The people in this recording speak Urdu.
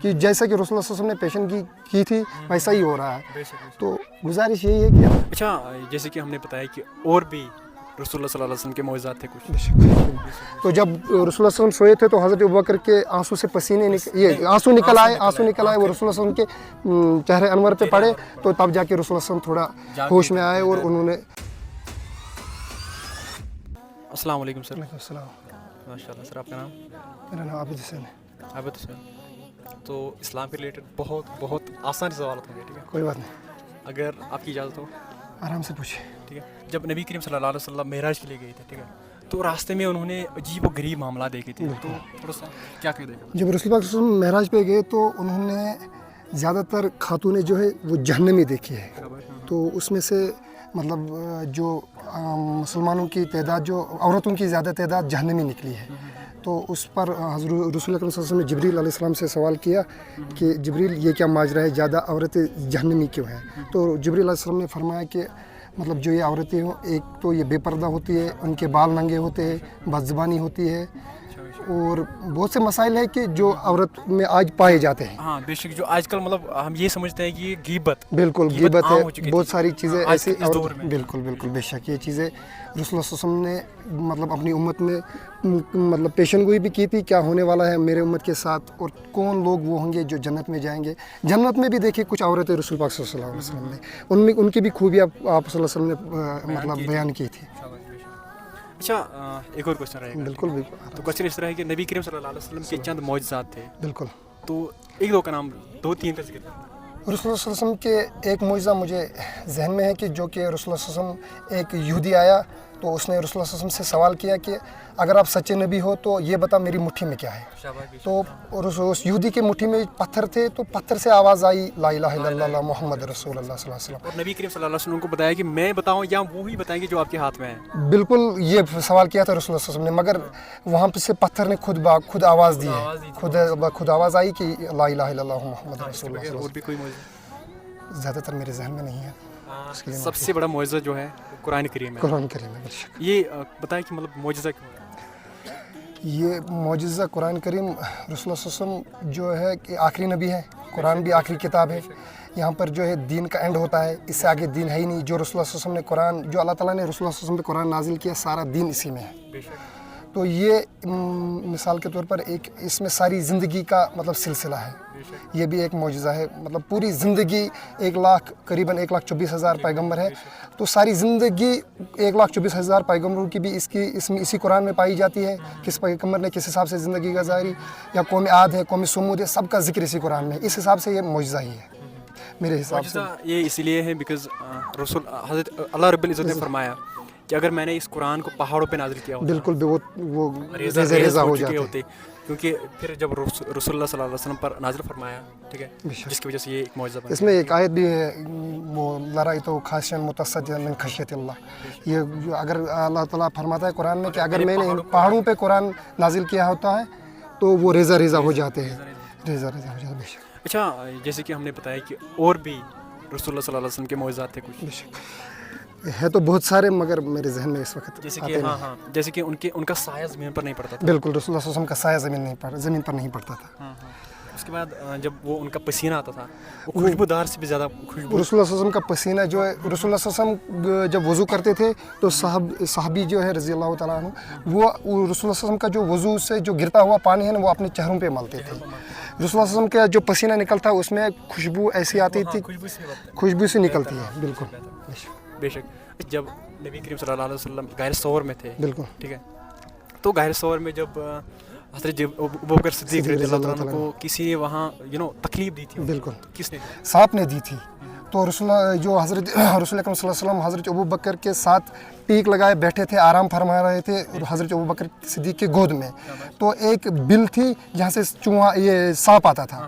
کہ جیسا کہ رسول اللہ صلی اللہ علیہ وسلم نے پیشن کی تھی ویسا ہی ہو رہا ہے. تو گزارش یہی ہے کہ اچھا جیسے کہ ہم نے بتایا کہ اور بھی رسول اللہ صلی اللہ علیہ وسلم کے معجزات تھے کچھ. تو جب رسول اللہ صلی اللہ علیہ وسلم سوئے تھے تو حضرت ابوبکر کے آنسو سے پسینے آنسو نکل آئے وہ رسول اللہ صلی اللہ علیہ وسلم کے چہرے انور پہ پڑے تو تب جا کے رسول اللہ صلی اللہ علیہ وسلم تھوڑا ہوش میں آئے اور انہوں نے. السلام علیکم سر. السلام. ماشاء اللہ سر. آپ کا نام؟ میرا نام عابد حسین ہے. عابد حسین. تو اسلام کے ریلیٹڈ بہت آسان سوالات ہوں گے. ٹھیک ہے, کوئی بات نہیں, اگر آپ کی اجازت ہو آرام سے پوچھیں. ٹھیک ہے. جب نبی کریم صلی اللہ علیہ وسلم معراج کے لیے گئے تھے, ٹھیک ہے, تو راستے میں انہوں نے عجیب و غریب معاملات دیکھے تھے, تو تھوڑا سا کیا کہہ دیں گے؟ جب رسول اللہ صلی اللہ علیہ وسلم معراج پہ گئے تو انہوں نے زیادہ تر خاتونیں جو ہے وہ جہنمی دیکھی ہے. تو اس میں سے مطلب جو مسلمانوں کی تعداد, جو عورتوں کی زیادہ تعداد جہنمی نکلی ہے. تو اس پر حضرت رسول اللہ صلی اللہ علیہ وسلم نے جبریل علیہ السلام سے سوال کیا کہ جبریل یہ کیا ماجرا ہے, زیادہ عورتیں جہنمی کیوں ہیں؟ تو جبریل علیہ السلام نے فرمایا کہ مطلب جو یہ عورتیں ہوں, ایک تو یہ بے پردہ ہوتی ہے, ان کے بال ننگے ہوتے ہیں, بد زبانی ہوتی ہے, اور بہت سے مسائل ہیں کہ جو عورت میں آج پائے جاتے ہیں. ہاں بے شک, جو آج کل مطلب ہم یہ سمجھتے ہیں کہ یہ غیبت, بالکل غیبت ہے, بہت ساری چیزیں ایسی دور میں. بالکل بے شک یہ چیزیں رسول اللہ صلی اللہ علیہ وسلم نے مطلب اپنی امت میں مطلب پیشن گوئی بھی کی تھی, کیا ہونے والا ہے میرے امت کے ساتھ, اور کون لوگ وہ ہوں گے جو جنت میں جائیں گے. جنت میں بھی دیکھیے کچھ عورتیں رسول پاک صلی اللہ علیہ وسلم نے ان کی بھی خوبی آپ صلی اللہ علیہ وسلم نے مطلب بیان کی تھی. اچھا ایک اور کوشچن رہے گا. بالکل. تو کوشچن اس طرح ہے کہ نبی کریم صلی اللہ علیہ وسلم کے چند معجزات تھے. بالکل. تو ایک دو کا نام, دو تین کا ذکر. رسول اللہ صلی اللہ علیہ وسلم کے ایک معجزہ مجھے ذہن میں ہے کہ جو کہ رسول اللہ صلی اللہ علیہ وسلم, ایک یہودی آیا تو اس نے رسول اللہ صلی اللہ علیہ وسلم سے سوال کیا کہ اگر آپ سچے نبی ہو تو یہ بتا میری مٹھی میں کیا ہے. تو اس یہودی کے مٹھی میں پتھر تھے, تو پتھر سے آواز آئی لا الہ الا اللہ محمد رسول اللہ صلی اللہ علیہ وسلم. اور نبی کریم صلی اللہ علیہ وسلم کو بتایا کہ میں بتاؤں یا وہی بتائیں گے جو آپ کے ہاتھ میں ہے. بالکل یہ سوال کیا تھا رسول اللہ صلی اللہ علیہ وسلم نے, مگر وہاں پہ سے پتھر نے خود آواز دی ہے, خود آواز آئی کہ لا الہ الا اللہ محمد رسول اللہ. اور بھی کوئی معجزہ زیادہ تر میرے ذہن میں نہیں ہے. سب سے بڑا معجزہ جو ہے قرآن کریم ہے. قرآن کریم ہے. یہ بتائیں کہ مطلب معجزہ کیوں ہے؟ یہ معجزہ قرآن کریم رسول اللہ صلی اللہ علیہ وسلم جو ہے کہ آخری نبی ہے, قرآن بھی آخری کتاب ہے. یہاں پر جو ہے دین کا اینڈ ہوتا ہے, اس سے آگے دین ہے ہی نہیں. جو رسول اللہ صلی اللہ علیہ وسلم نے قرآن, جو اللہ تعالیٰ نے رسول اللہ صلی اللہ علیہ وسلم پہ قرآن نازل کیا, سارا دین اسی میں ہے. تو یہ مثال کے طور پر ایک اس میں ساری زندگی کا مطلب سلسلہ ہے. یہ بھی ایک معجزہ ہے. مطلب پوری زندگی قریباً 1,24,000 پیغمبر ہے, تو ساری زندگی 1,24,000 پیغمبروں کی بھی اسی قرآن میں پائی جاتی ہے. کس پیغمبر نے کس حساب سے زندگی گزاری, یا قوم عاد ہے, قوم سمود ہے, سب کا ذکر اسی قرآن میں. اس حساب سے یہ معجزہ ہی ہے میرے حساب سے. یہ اس لیے ہے بیکاز حضرت اللہ رب العزت نے فرمایا کہ اگر میں نے اس قرآن کو پہاڑوں پہ نازل کیا ہوتا, بالکل وہ ریزہ ہو جاتے ہوتے, کیونکہ پھر جب رسول اللہ صلی اللہ علیہ وسلم پر نازل فرمایا, ٹھیک ہے, جس کی وجہ سے یہ ایک معجزہ بنا. اس میں ایک آیت بھی ہے, وہ لرأیت خاشعا متصدعا من خشیۃ اللہ. یہ جو اگر اللہ تعالیٰ فرماتا ہے قرآن میں کہ اگر میں نے پہاڑوں پہ قرآن نازل کیا ہوتا ہے تو وہ ریزہ ہو جاتے ہیں, ریزہ ہو جاتے ہیں. بے شک. اچھا جیسے کہ ہم نے بتایا کہ اور بھی رسول اللہ صلی اللہ علیہ وسلم کے معجزات تھے کچھ. بے شک ہے تو بہت سارے, مگر میرے ذہن میں اس وقت جیسے کہ جیسے کہ ان کا سایہ زمین پر نہیں پڑتا تھا. بالکل, رسول اللہ صلی اللہ علیہ وسلم کا سایہ زمین پر نہیں پڑتا تھا. اس کے بعد جب وہ ان کا پسینہ آتا تھا, وہ خوشبودار سے بھی زیادہ خوشبو. رسول اللہ صلی اللہ علیہ وسلم کا پسینہ جو ہے, رسول اللہ صلی اللہ علیہ وسلم جب وضو کرتے تھے تو صحابی جو ہے رضی اللہ تعالیٰ عنہ, وہ رسول اللہ صلی اللہ علیہ وسلم کا جو وضو سے جو گرتا ہوا پانی ہے نا, وہ اپنے چہروں پہ ملتے تھے. رسول اللہ صلی اللہ علیہ وسلم کا جو پسینہ نکلتا ہے اس میں خوشبو ایسی آتی تھی, خوشبو سے نکلتی ہے. بالکل بے شک. جب نبی کریم صلی اللہ علیہ وسلم غار ثور میں تھے, بالکل, ٹھیک ہے, تو غار ثور میں جب حضرت ابوبکر صدیق رضی اللہ عنہ کو کسی نے وہاں تکلیف دی تھی, بالکل, کس نے؟ سانپ نے دی تھی. تو رسول اکرم صلی اللہ علیہ وسلم حضرت ابوبکر کے ساتھ ٹیک لگائے بیٹھے تھے, آرام فرما رہے تھے حضرت ابوبکر صدیق کے گود میں. تو ایک بل تھی جہاں سے چوہا, یہ سانپ آتا تھا.